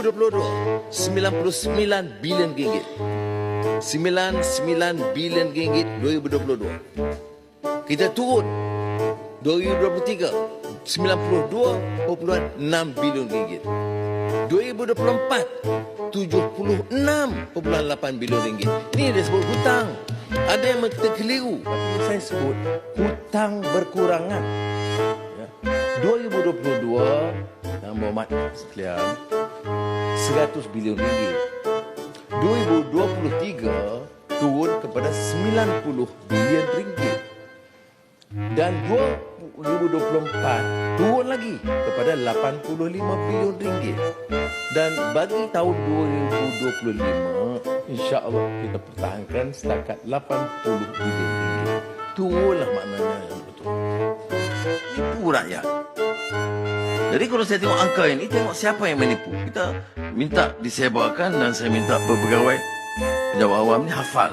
2022, 99 bilion ringgit. 99 bilion ringgit 2022. Kita turun 2023, 92.6 bilion ringgit. 2024, 76.8 bilion ringgit. Ini dia sebut hutang. Ada yang terkeliru. Tapi saya sebut hutang berkurangan. 2022, yang berhormat sekalian, 100 bilion ringgit. 2023 turun kepada 90 bilion ringgit. Dan 2024 turun lagi kepada 85 bilion ringgit. Dan bagi tahun 2025, insya-Allah kita pertahankan setakat 80 bilion ringgit. Turunlah maknanya yang betul. Tipu rakyat. Jadi kalau saya tengok angka ini, tengok siapa yang menipu. Kita minta disebarkan dan saya minta berpegawai pejabat awam ni hafal.